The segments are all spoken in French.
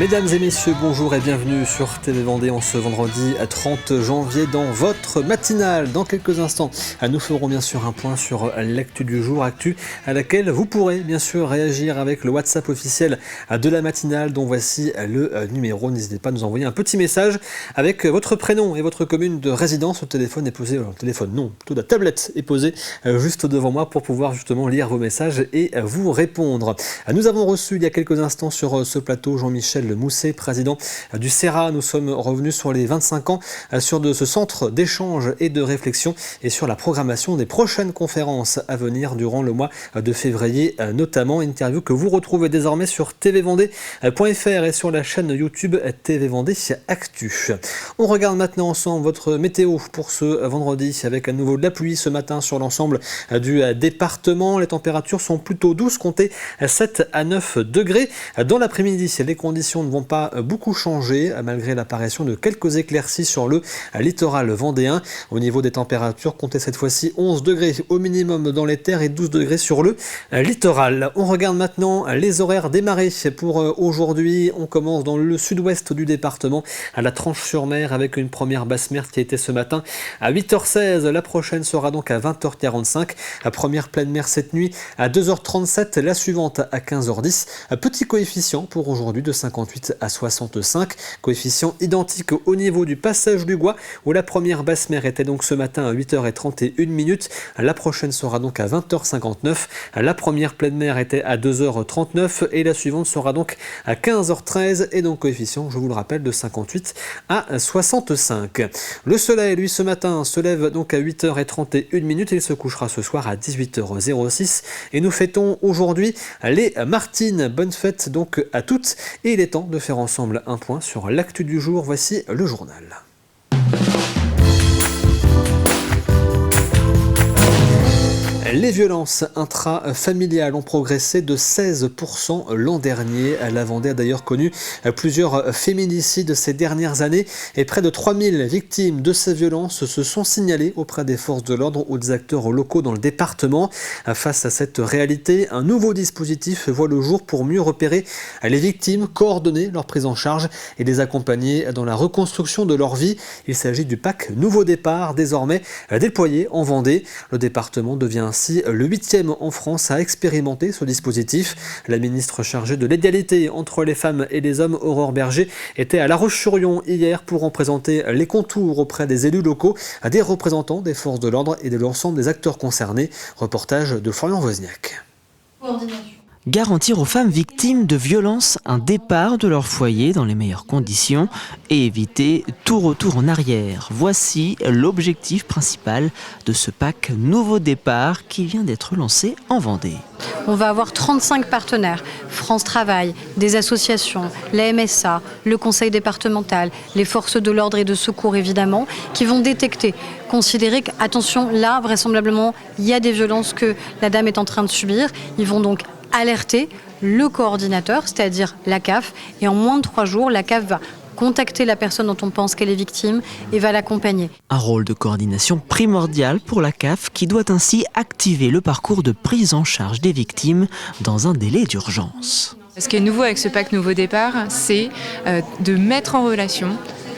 Mesdames et messieurs, bonjour et bienvenue sur TV Vendée en ce vendredi 30 janvier dans votre matinale. Dans quelques instants, nous ferons bien sûr un point sur l'actu du jour, actu à laquelle vous pourrez bien sûr réagir avec le WhatsApp officiel de la matinale dont voici le numéro. N'hésitez pas à nous envoyer un petit message avec votre prénom et votre commune de résidence. Le téléphone est posé, plutôt la tablette est posée juste devant moi pour pouvoir justement lire vos messages et vous répondre. Nous avons reçu il y a quelques instants sur ce plateau Jean-Michel Mousset, président du CERA. Nous sommes revenus sur les 25 ans sur de ce centre d'échange et de réflexion et sur la programmation des prochaines conférences à venir durant le mois de février, notamment. Interview que vous retrouvez désormais sur tvvendée.fr et sur la chaîne YouTube TV Vendée Actu. On regarde maintenant ensemble votre météo pour ce vendredi avec à nouveau de la pluie ce matin sur l'ensemble du département. Les températures sont plutôt douces, comptez 7 à 9 degrés. Dans l'après-midi, les conditions ne vont pas beaucoup changer malgré l'apparition de quelques éclaircies sur le littoral vendéen. Au niveau des températures, comptez cette fois-ci 11 degrés au minimum dans les terres et 12 degrés sur le littoral. On regarde maintenant les horaires des marées pour aujourd'hui. On commence dans le sud-ouest du département à la Tranche-sur-Mer avec une première basse mer qui a été ce matin à 8h16. La prochaine sera donc à 20h45. La première pleine mer cette nuit à 2h37. La suivante à 15h10. Petit coefficient pour aujourd'hui de 58 à 65. Coefficient identique au niveau du passage du Gois où la première basse mer était donc ce matin à 8h31. La prochaine sera donc à 20h59. La première pleine mer était à 2h39 et la suivante sera donc à 15h13 et donc coefficient, je vous le rappelle, de 58 à 65. Le soleil, lui, ce matin se lève donc à 8h31 et il se couchera ce soir à 18h06 et nous fêtons aujourd'hui les Martines. Bonne fête donc à toutes et il est temps de faire ensemble un point sur l'actu du jour. Voici le journal. Les violences intrafamiliales ont progressé de 16% l'an dernier. La Vendée a d'ailleurs connu plusieurs féminicides ces dernières années et près de 3000 victimes de ces violences se sont signalées auprès des forces de l'ordre ou des acteurs locaux dans le département. Face à cette réalité, un nouveau dispositif voit le jour pour mieux repérer les victimes, coordonner leur prise en charge et les accompagner dans la reconstruction de leur vie. Il s'agit du PAC Nouveau Départ, désormais déployé en Vendée. Le département devient ainsi le 8e en France à expérimenter ce dispositif. La ministre chargée de l'égalité entre les femmes et les hommes, Aurore Berger, était à La Roche-sur-Yon hier pour en présenter les contours auprès des élus locaux, des représentants des forces de l'ordre et de l'ensemble des acteurs concernés. Reportage de Florian Wozniak. Garantir aux femmes victimes de violences un départ de leur foyer dans les meilleures conditions et éviter tout retour en arrière. Voici l'objectif principal de ce PAC Nouveau Départ qui vient d'être lancé en Vendée. On va avoir 35 partenaires, France Travail, des associations, la MSA, le conseil départemental, les forces de l'ordre et de secours évidemment, qui vont détecter, considérer qu'attention, là vraisemblablement il y a des violences que la dame est en train de subir. Ils vont donc alerter le coordinateur, c'est-à-dire la CAF, et en moins de 3 jours, la CAF va contacter la personne dont on pense qu'elle est victime et va l'accompagner. Un rôle de coordination primordial pour la CAF qui doit ainsi activer le parcours de prise en charge des victimes dans un délai d'urgence. Ce qui est nouveau avec ce PAC Nouveau Départ, c'est de mettre en relation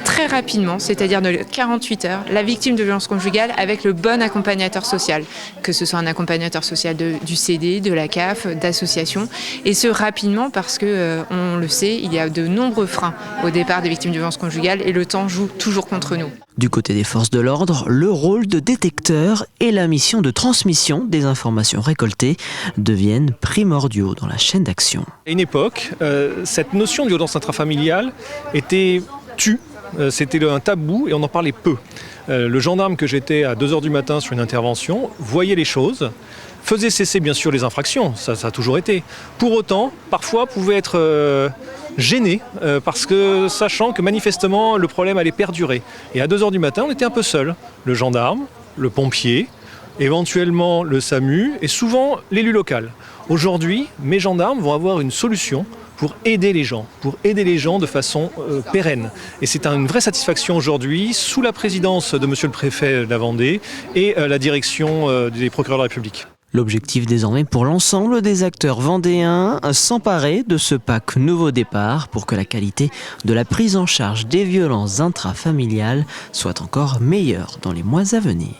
très rapidement, c'est-à-dire de 48 heures, la victime de violence conjugale avec le bon accompagnateur social, que ce soit un accompagnateur social du CD, de la CAF, d'associations, et ce rapidement parce que, on le sait, il y a de nombreux freins au départ des victimes de violence conjugale et le temps joue toujours contre nous. Du côté des forces de l'ordre, le rôle de détecteur et la mission de transmission des informations récoltées deviennent primordiaux dans la chaîne d'action. À une époque, cette notion de violence intrafamiliale était tue. C'était un tabou et on en parlait peu. Le gendarme que j'étais à 2h du matin sur une intervention voyait les choses, faisait cesser bien sûr les infractions, ça a toujours été. Pour autant, parfois pouvait être gêné parce que sachant que manifestement le problème allait perdurer. Et à 2h du matin, on était un peu seul. Le gendarme, le pompier, éventuellement le SAMU et souvent l'élu local. Aujourd'hui, mes gendarmes vont avoir une solution pour aider les gens de façon pérenne. Et c'est une vraie satisfaction aujourd'hui, sous la présidence de monsieur le préfet de la Vendée et la direction des procureurs de la République. L'objectif désormais pour l'ensemble des acteurs vendéens, s'emparer de ce pack Nouveau Départ pour que la qualité de la prise en charge des violences intrafamiliales soit encore meilleure dans les mois à venir.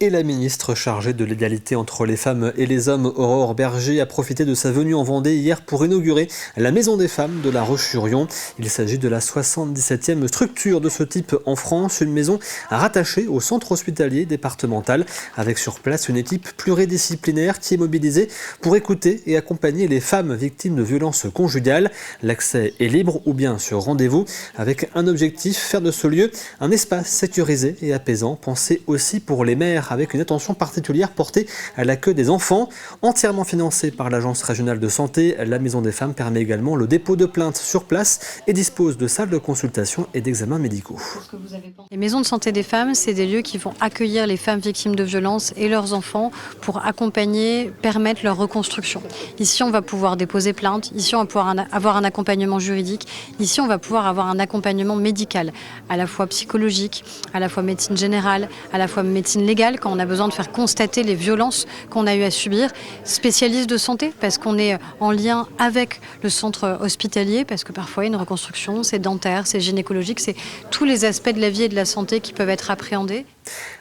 Et la ministre chargée de l'égalité entre les femmes et les hommes, Aurore Berger, a profité de sa venue en Vendée hier pour inaugurer la Maison des femmes de La Roche-sur-Yon. Il s'agit de la 77e structure de ce type en France, une maison rattachée au centre hospitalier départemental, avec sur place une équipe pluridisciplinaire qui est mobilisée pour écouter et accompagner les femmes victimes de violences conjugales. L'accès est libre ou bien sur rendez-vous, avec un objectif, faire de ce lieu un espace sécurisé et apaisant, pensé aussi pour les mères, avec une attention particulière portée à l'accueil des enfants. Entièrement financée par l'Agence régionale de santé, la Maison des femmes permet également le dépôt de plaintes sur place et dispose de salles de consultation et d'examens médicaux. Les maisons de santé des femmes, c'est des lieux qui vont accueillir les femmes victimes de violences et leurs enfants pour accompagner, permettre leur reconstruction. Ici, on va pouvoir déposer plainte, ici, on va pouvoir avoir un accompagnement juridique, ici, on va pouvoir avoir un accompagnement médical, à la fois psychologique, à la fois médecine générale, à la fois médecine légale, quand on a besoin de faire constater les violences qu'on a eu à subir, spécialiste de santé, parce qu'on est en lien avec le centre hospitalier, parce que parfois une reconstruction, c'est dentaire, c'est gynécologique, c'est tous les aspects de la vie et de la santé qui peuvent être appréhendés.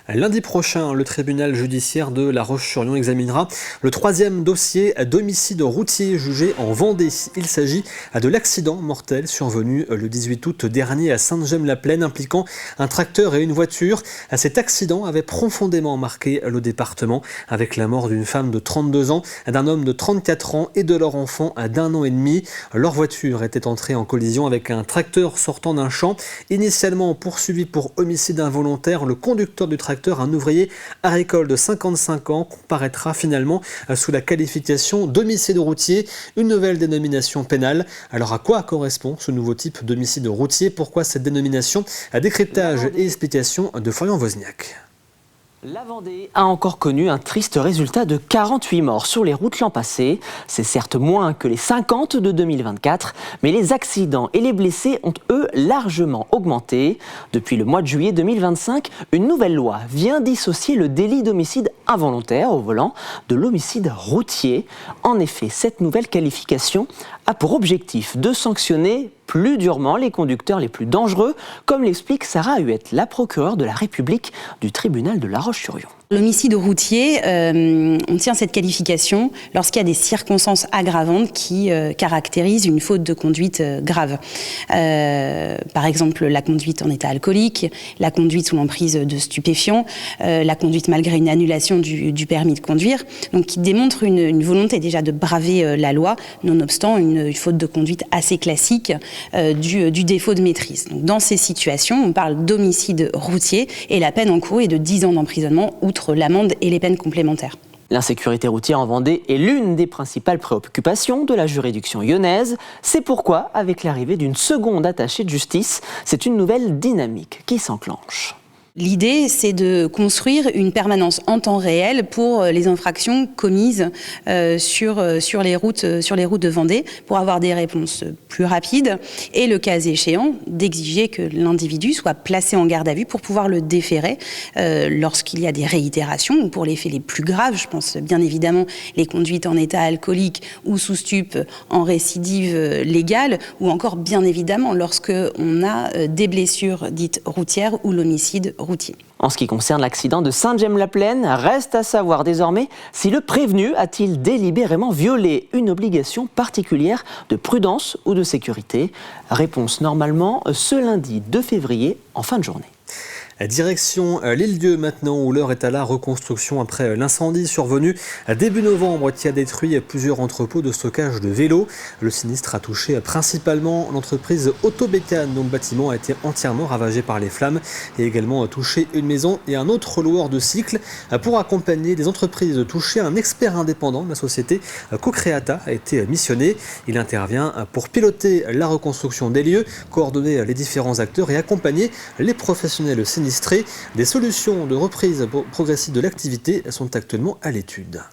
Lundi prochain, le tribunal judiciaire de La Roche-sur-Yon examinera le 3e dossier d'homicide routier jugé en Vendée. Il s'agit de l'accident mortel survenu le 18 août dernier à Sainte-Gemme-la-Plaine impliquant un tracteur et une voiture. Cet accident avait profondément marqué le département avec la mort d'une femme de 32 ans, d'un homme de 34 ans et de leur enfant d'1 an et demi. Leur voiture était entrée en collision avec un tracteur sortant d'un champ. Initialement poursuivi pour homicide involontaire, le conducteur du tracteur, un ouvrier agricole de 55 ans, comparaîtra finalement sous la qualification d'homicide routier, une nouvelle dénomination pénale. Alors à quoi correspond ce nouveau type d'homicide routier? Pourquoi cette dénomination? À décryptage et explication de Florian Wozniak. La Vendée a encore connu un triste résultat de 48 morts sur les routes l'an passé. C'est certes moins que les 50 de 2024, mais les accidents et les blessés ont eux largement augmenté. Depuis le mois de juillet 2025, une nouvelle loi vient dissocier le délit d'homicide involontaire au volant de l'homicide routier. En effet, cette nouvelle qualification a pour objectif de sanctionner plus durement les conducteurs les plus dangereux, comme l'explique Sarah Huette, la procureure de la République du tribunal de La Roche-sur-Yon. L'homicide routier, on tient cette qualification lorsqu'il y a des circonstances aggravantes qui caractérisent une faute de conduite grave. Par exemple, la conduite en état alcoolique, la conduite sous l'emprise de stupéfiants, la conduite malgré une annulation du permis de conduire, donc qui démontre une volonté déjà de braver la loi, nonobstant une faute de conduite assez classique du défaut de maîtrise. Donc, dans ces situations, on parle d'homicide routier et la peine encourue est de 10 ans d'emprisonnement outre l'amende et les peines complémentaires. L'insécurité routière en Vendée est l'une des principales préoccupations de la juridiction lyonnaise. C'est pourquoi, avec l'arrivée d'une seconde attachée de justice, c'est une nouvelle dynamique qui s'enclenche. L'idée, c'est de construire une permanence en temps réel pour les infractions commises sur les routes de Vendée, pour avoir des réponses plus rapides et, le cas échéant, d'exiger que l'individu soit placé en garde à vue pour pouvoir le déférer lorsqu'il y a des réitérations ou pour les faits les plus graves. Je pense bien évidemment les conduites en état alcoolique ou sous stupe en récidive légale, ou encore bien évidemment lorsque on a des blessures dites routières ou l'homicide routier. En ce qui concerne l'accident de Sainte-Gemme-la-Plaine, reste à savoir désormais si le prévenu a-t-il délibérément violé une obligation particulière de prudence ou de sécurité. Réponse normalement ce lundi 2 février en fin de journée. Direction l'île-Dieu maintenant, où l'heure est à la reconstruction après l'incendie survenu début novembre qui a détruit plusieurs entrepôts de stockage de vélos. Le sinistre a touché principalement l'entreprise Autobécane, dont le bâtiment a été entièrement ravagé par les flammes, et également touché une maison et un autre loueur de cycles. Pour accompagner les entreprises touchées, un expert indépendant de la société Co-Creata a été missionné. Il intervient pour piloter la reconstruction des lieux, coordonner les différents acteurs et accompagner les professionnels sinistrés. Des solutions de reprise progressive de l'activité sont actuellement à l'étude.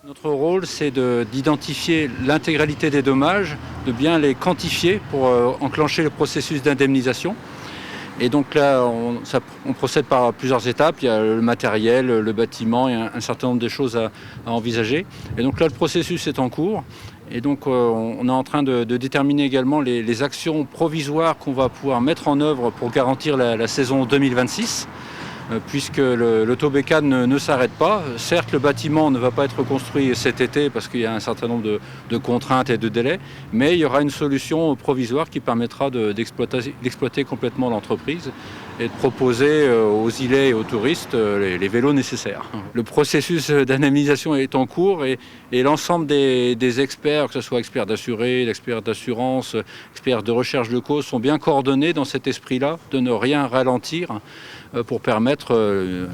Notre rôle, c'est d'identifier l'intégralité des dommages, de bien les quantifier pour enclencher le processus d'indemnisation. Et donc là, on procède par plusieurs étapes. Il y a le matériel, le bâtiment, il y a un certain nombre de choses à envisager. Et donc là, le processus est en cours. Et donc on est en train de déterminer également les actions provisoires qu'on va pouvoir mettre en œuvre pour garantir la saison 2026. Puisque l'autobécane ne s'arrête pas. Certes, le bâtiment ne va pas être construit cet été parce qu'il y a un certain nombre de contraintes et de délais, mais il y aura une solution provisoire qui permettra d'exploiter complètement l'entreprise et de proposer aux îlets et aux touristes les vélos nécessaires. Le processus d'indemnisation est en cours et l'ensemble des experts, que ce soit experts d'assurés, experts d'assurance, experts de recherche de cause, sont bien coordonnés dans cet esprit-là de ne rien ralentir pour permettre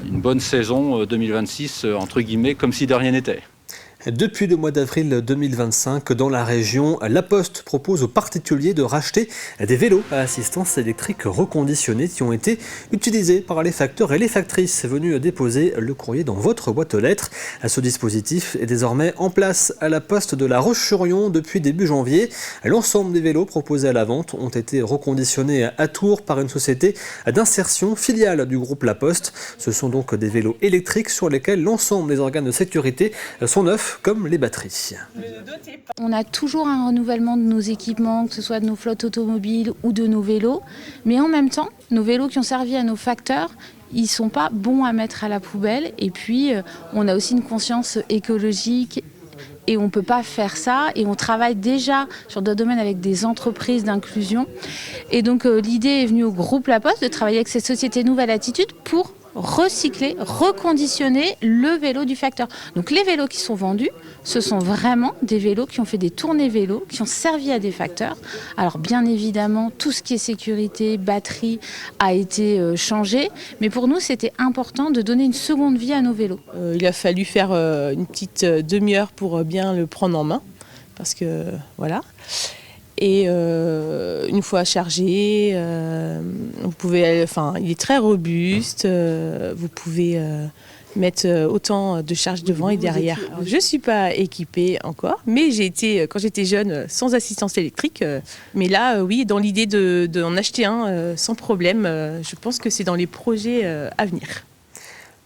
une bonne saison 2026, entre guillemets, comme si de rien n'était. Depuis le mois d'avril 2025, dans la région, La Poste propose aux particuliers de racheter des vélos à assistance électrique reconditionnés qui ont été utilisés par les facteurs et les factrices venus déposer le courrier dans votre boîte aux lettres. Ce dispositif est désormais en place à La Poste de La Roche-sur-Yon depuis début janvier. L'ensemble des vélos proposés à la vente ont été reconditionnés à Tours par une société d'insertion filiale du groupe La Poste. Ce sont donc des vélos électriques sur lesquels l'ensemble des organes de sécurité sont neufs, comme les batteries. On a toujours un renouvellement de nos équipements, que ce soit de nos flottes automobiles ou de nos vélos, mais en même temps, nos vélos qui ont servi à nos facteurs, ils ne sont pas bons à mettre à la poubelle. Et puis, on a aussi une conscience écologique et on ne peut pas faire ça. Et on travaille déjà sur d'autres domaines avec des entreprises d'inclusion. Et donc, l'idée est venue au groupe La Poste de travailler avec cette société Nouvelle Attitude pour recycler, reconditionner le vélo du facteur. Donc les vélos qui sont vendus, ce sont vraiment des vélos qui ont fait des tournées vélos, qui ont servi à des facteurs. Alors bien évidemment, tout ce qui est sécurité, batterie a été changé, mais pour nous c'était important de donner une seconde vie à nos vélos. Il a fallu faire une petite demi-heure pour bien le prendre en main, parce que voilà. Et une fois chargé, vous pouvez, il est très robuste. Vous pouvez mettre autant de charge devant et derrière. Je ne suis pas équipée encore, mais j'ai été, quand j'étais jeune, sans assistance électrique. Mais là, oui, dans l'idée d'en acheter un sans problème, je pense que c'est dans les projets à venir.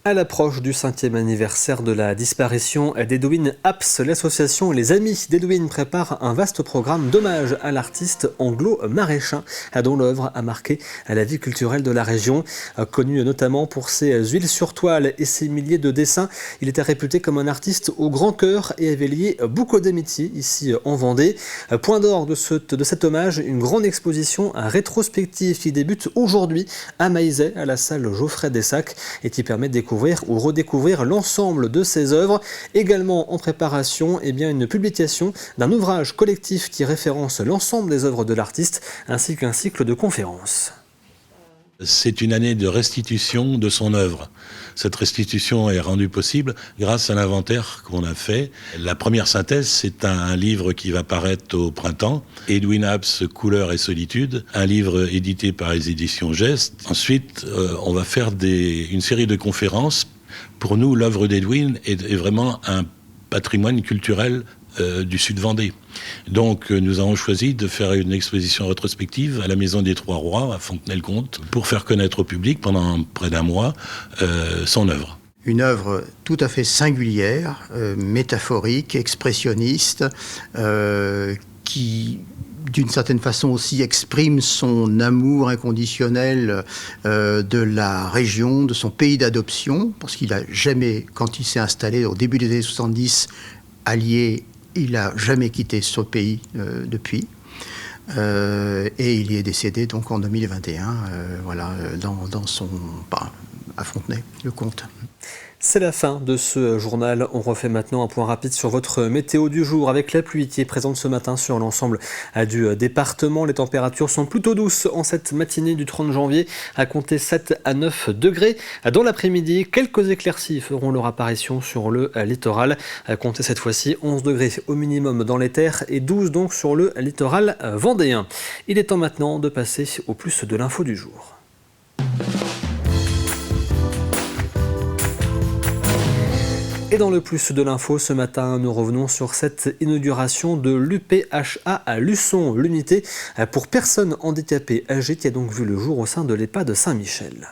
À l'approche du 5e anniversaire de la disparition d'Edwin Abs, l'association Les Amis d'Edwin prépare un vaste programme d'hommage à l'artiste anglo-maraîchin dont l'œuvre a marqué la vie culturelle de la région. Connu notamment pour ses huiles sur toile et ses milliers de dessins, il était réputé comme un artiste au grand cœur et avait lié beaucoup d'amitié ici en Vendée. Point d'or de cet hommage, une grande exposition rétrospective qui débute aujourd'hui à Maizet, à la salle Geoffrey Dessac, et qui permet de découvrir ou redécouvrir l'ensemble de ses œuvres. Également en préparation, une publication d'un ouvrage collectif qui référence l'ensemble des œuvres de l'artiste, ainsi qu'un cycle de conférences. C'est une année de restitution de son œuvre. Cette restitution est rendue possible grâce à l'inventaire qu'on a fait. La première synthèse, c'est un livre qui va paraître au printemps, Edwin Abs, Couleurs et Solitude, un livre édité par les éditions Geste. Ensuite, on va faire une série de conférences. Pour nous, l'œuvre d'Edwin est vraiment un patrimoine culturel du Sud Vendée. Donc nous avons choisi de faire une exposition rétrospective à la Maison des Trois Rois, à Fontenay-le-Comte, pour faire connaître au public pendant près d'un mois son œuvre. Une œuvre tout à fait singulière, métaphorique, expressionniste, qui d'une certaine façon aussi exprime son amour inconditionnel de la région, de son pays d'adoption, parce qu'il n'a jamais, quand il s'est installé au début des années 70, allié, il n'a jamais quitté ce pays depuis. Et il y est décédé donc en 2021, dans son à Fontenay-le-Comte. C'est la fin de ce journal. On refait maintenant un point rapide sur votre météo du jour avec la pluie qui est présente ce matin sur l'ensemble du département. Les températures sont plutôt douces en cette matinée du 30 janvier à compter 7 à 9 degrés. Dans l'après-midi, quelques éclaircies feront leur apparition sur le littoral. À compter cette fois-ci 11 degrés au minimum dans les terres et 12 donc sur le littoral vendéen. Il est temps maintenant de passer au plus de l'info du jour. Et dans le plus de l'info ce matin, nous revenons sur cette inauguration de l'UPHA à Luçon, l'unité pour personnes handicapées âgées qui a donc vu le jour au sein de l'EHPAD de Saint-Michel.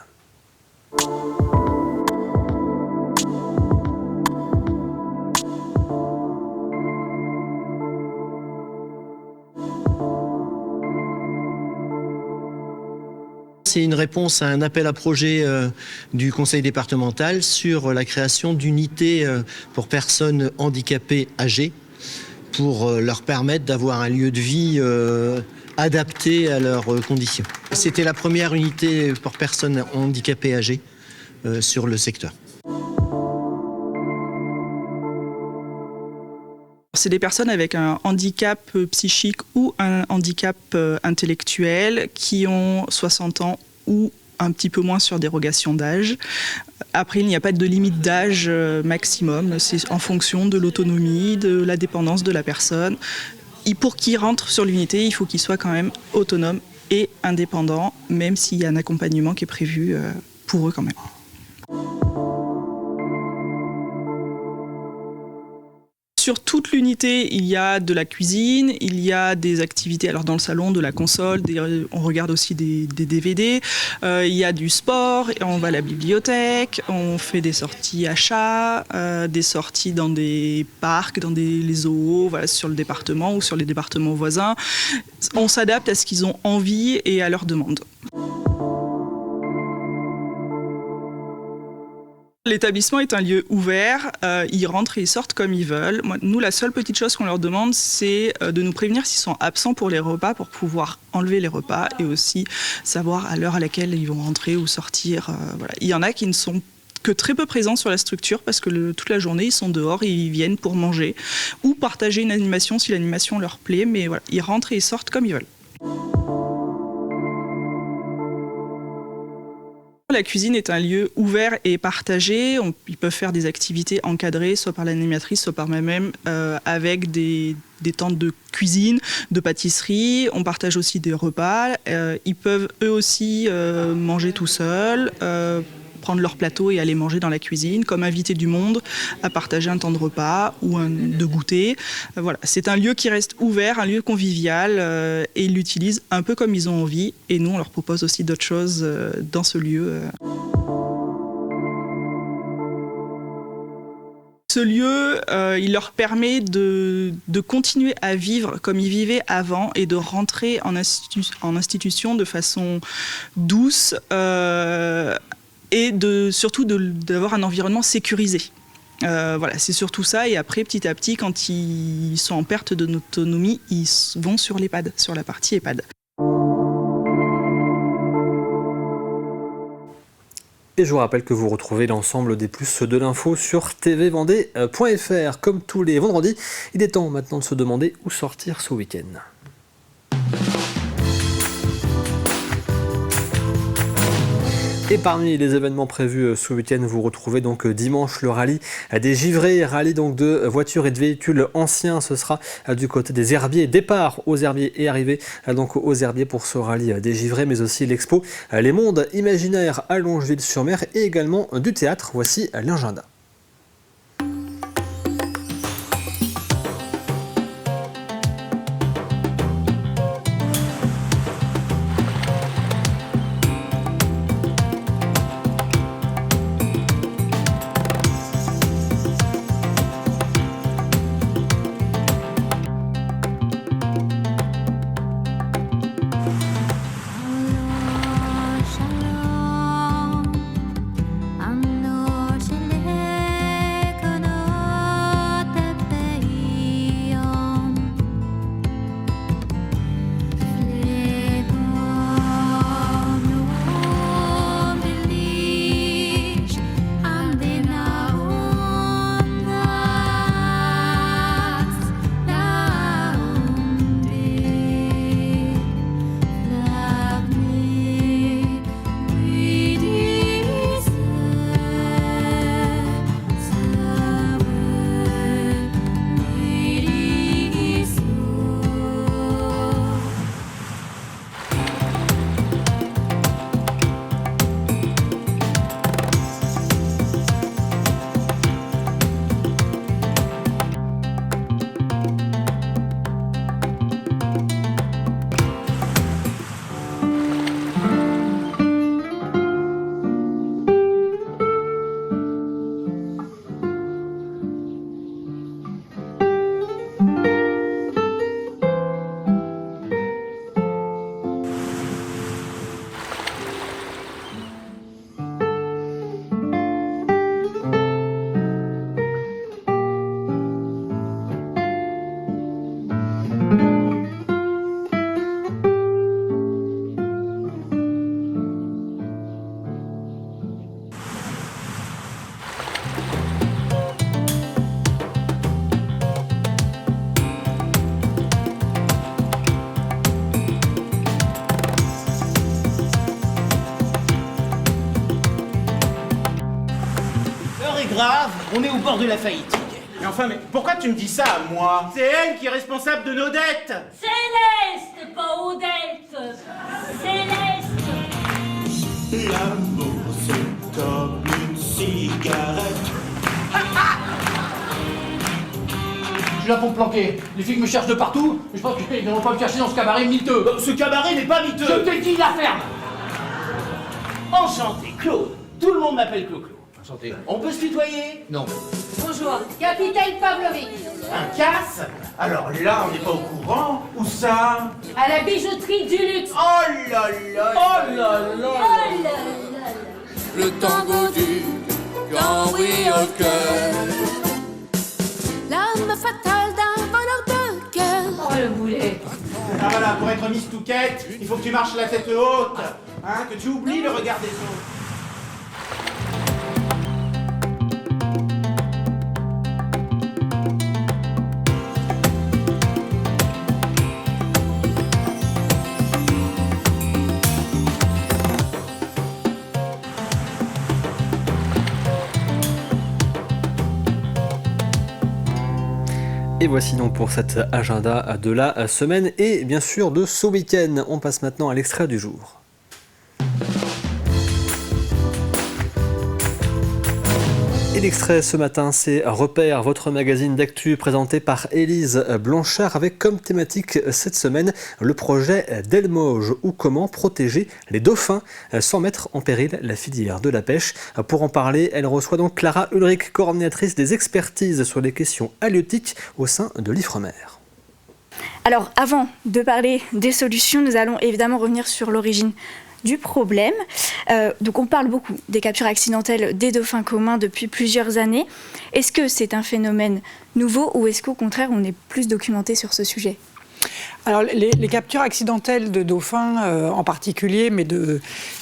C'est une réponse à un appel à projet du conseil départemental sur la création d'unités pour personnes handicapées âgées pour leur permettre d'avoir un lieu de vie adapté à leurs conditions. C'était la première unité pour personnes handicapées âgées sur le secteur. C'est des personnes avec un handicap psychique ou un handicap intellectuel qui ont 60 ans ou un petit peu moins sur dérogation d'âge. Après, il n'y a pas de limite d'âge maximum, c'est en fonction de l'autonomie, de la dépendance de la personne. Et pour qu'ils rentrent sur l'unité, il faut qu'ils soient quand même autonomes et indépendants, même s'il y a un accompagnement qui est prévu pour eux quand même. Sur toute l'unité, il y a de la cuisine, il y a des activités alors dans le salon, de la console, on regarde aussi des DVD, il y a du sport, on va à la bibliothèque, on fait des sorties achats, des sorties dans des parcs, dans les zoos, voilà, sur le département ou sur les départements voisins. On s'adapte à ce qu'ils ont envie et à leurs demandes. L'établissement est un lieu ouvert, ils rentrent et ils sortent comme ils veulent. Nous, la seule petite chose qu'on leur demande, c'est de nous prévenir s'ils sont absents pour les repas, pour pouvoir enlever les repas et aussi savoir à l'heure à laquelle ils vont rentrer ou sortir. Voilà. Il y en a qui ne sont que très peu présents sur la structure parce que toute la journée, ils sont dehors et ils viennent pour manger ou partager une animation si l'animation leur plaît, mais voilà, ils rentrent et ils sortent comme ils veulent. La cuisine est un lieu ouvert et partagé. Ils peuvent faire des activités encadrées, soit par l'animatrice, soit par moi-même, avec des temps de cuisine, de pâtisserie. On partage aussi des repas. Ils peuvent eux aussi manger tout seuls, prendre leur plateau et aller manger dans la cuisine, comme inviter du monde à partager un temps de repas ou de goûter. Voilà. C'est un lieu qui reste ouvert, un lieu convivial et ils l'utilisent un peu comme ils ont envie. Et nous, on leur propose aussi d'autres choses dans ce lieu. Ce lieu, il leur permet de continuer à vivre comme ils vivaient avant et de rentrer en institution de façon douce et surtout d'avoir un environnement sécurisé. Voilà, c'est surtout ça. Et après, petit à petit, quand ils sont en perte d'autonomie, ils vont sur l'EHPAD, sur la partie EHPAD. Et je vous rappelle que vous retrouvez l'ensemble des plus de l'info sur tvvendée.fr. Comme tous les vendredis, il est temps maintenant de se demander où sortir ce week-end. Et parmi les événements prévus ce week-end, vous retrouvez donc dimanche le rallye des givrés, rallye donc de voitures et de véhicules anciens. Ce sera du côté des Herbiers, départ aux Herbiers et arrivée donc aux Herbiers pour ce rallye des givrés, mais aussi l'expo Les Mondes Imaginaires à Longeville-sur-Mer et également du théâtre. Voici l'agenda. grave, on est au bord de la faillite. Mais enfin, mais pourquoi tu me dis ça à moi? C'est elle qui est responsable de nos dettes. Céleste, pas Odette. Céleste. L'amour, c'est comme une cigarette. Je suis là pour me planquer. Les filles me cherchent de partout. Je pense qu'ils ne vont pas me chercher dans ce cabaret miteux. Ce cabaret n'est pas miteux. Je t'ai dit, la ferme. Enchanté, Claude. Tout le monde m'appelle Clo-Clo. Enchanté. On peut se tutoyer? Non. Bonjour, capitaine Pavlovic. Un casse? Alors là, on n'est pas au courant. Où ça? À la bijouterie du luxe. Oh là là. Oh là là. Oh là là. Le tango du cambri au cœur. L'âme fatale d'un voleur de cœur. Oh le boulet. Ah voilà, pour être Miss Touquette, il faut que tu marches la tête haute. Hein, que tu oublies le regard des autres. Et voici donc pour cet agenda de la semaine et bien sûr de ce week-end. On passe maintenant à l'extrait du jour. Et l'extrait ce matin, c'est Repère, votre magazine d'actu présenté par Élise Blanchard avec comme thématique cette semaine le projet d'Elmoge ou comment protéger les dauphins sans mettre en péril la filière de la pêche. Pour en parler, elle reçoit donc Clara Ulrich, coordinatrice des expertises sur les questions halieutiques au sein de l'Ifremer. Alors avant de parler des solutions, nous allons évidemment revenir sur l'origine du problème. Donc on parle beaucoup des captures accidentelles des dauphins communs depuis plusieurs années. Est-ce que c'est un phénomène nouveau ou est-ce qu'au contraire on est plus documenté sur ce sujet ? Alors, les captures accidentelles de dauphins en particulier, mais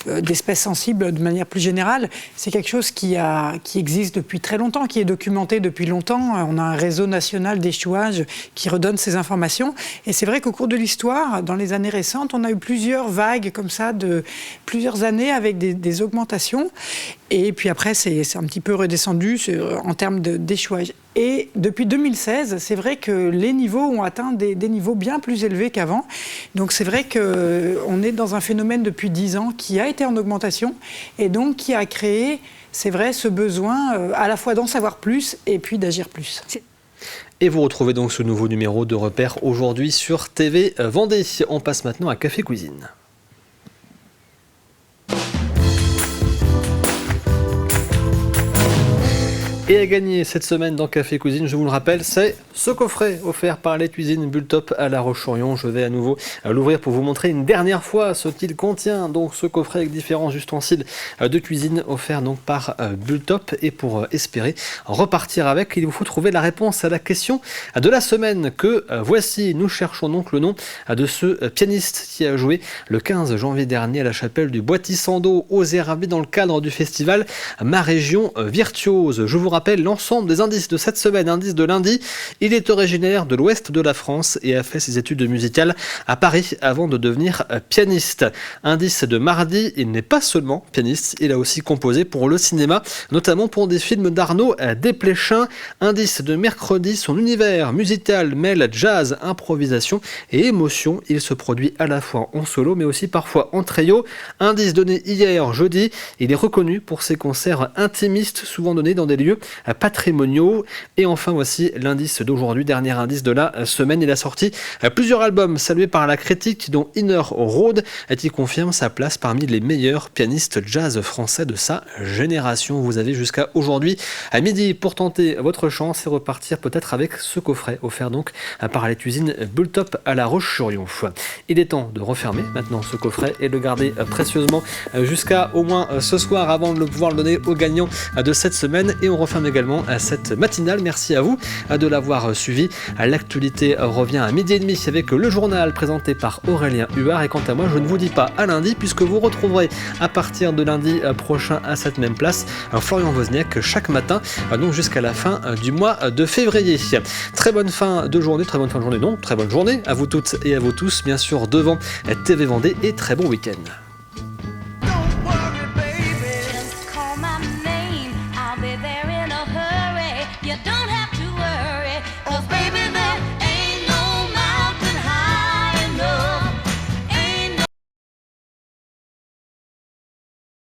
d'espèces sensibles de manière plus générale, c'est quelque chose qui existe depuis très longtemps, qui est documenté depuis longtemps. On a un réseau national d'échouage qui redonne ces informations. Et c'est vrai qu'au cours de l'histoire, dans les années récentes, on a eu plusieurs vagues comme ça de plusieurs années avec des augmentations. Et puis après, c'est un petit peu redescendu en termes d'échouage. Et depuis 2016, c'est vrai que les niveaux ont atteint des niveaux bien plus élevés qu'avant. Donc c'est vrai qu'on est dans un phénomène depuis 10 ans qui a été en augmentation et donc qui a créé, c'est vrai, ce besoin à la fois d'en savoir plus et puis d'agir plus. Et vous retrouvez donc ce nouveau numéro de Repère aujourd'hui sur TV Vendée. On passe maintenant à Café Cuisine. Et à gagner cette semaine dans Café Cuisine, je vous le rappelle, c'est ce coffret offert par les cuisines Bultop à La Roche-sur-Yon. Je vais à nouveau l'ouvrir pour vous montrer une dernière fois ce qu'il contient. Donc ce coffret avec différents ustensiles de cuisine offert donc par Bultop. Et pour espérer repartir avec, il vous faut trouver la réponse à la question de la semaine que voici. Nous cherchons donc le nom de ce pianiste qui a joué le 15 janvier dernier à la chapelle du Bois-Tissando aux Érables dans le cadre du festival Ma Région Virtuose. Je vous rappelle l'ensemble des indices de cette semaine, indice de lundi. Il est originaire de l'ouest de la France et a fait ses études musicales à Paris avant de devenir pianiste. Indice de mardi, il n'est pas seulement pianiste, il a aussi composé pour le cinéma, notamment pour des films d'Arnaud Desplechin. Indice de mercredi, son univers musical mêle jazz, improvisation et émotion. Il se produit à la fois en solo mais aussi parfois en trio. Indice donné hier jeudi, il est reconnu pour ses concerts intimistes souvent donnés dans des lieux patrimoniaux. Et enfin voici l'indice d'aujourd'hui, dernier indice de la semaine. Il a sorti plusieurs albums salués par la critique dont Inner Road qui confirme sa place parmi les meilleurs pianistes jazz français de sa génération. Vous avez jusqu'à aujourd'hui à midi pour tenter votre chance et repartir peut-être avec ce coffret offert donc par les cuisines Bultop à La Roche-sur-Yon. Il est temps de refermer maintenant ce coffret et de le garder précieusement jusqu'à au moins ce soir avant de pouvoir le donner aux gagnants de cette semaine. Et on referme également cette matinale. Merci à vous de l'avoir suivi. L'actualité revient à 12h30 avec le journal présenté par Aurélien Huard. Et quant à moi, je ne vous dis pas à lundi puisque vous retrouverez à partir de lundi prochain à cette même place Florian Wozniak chaque matin, donc jusqu'à la fin du mois de février. Très bonne fin de journée, très bonne fin de journée, non, très bonne journée à vous toutes et à vous tous, bien sûr, devant TV Vendée et très bon week-end.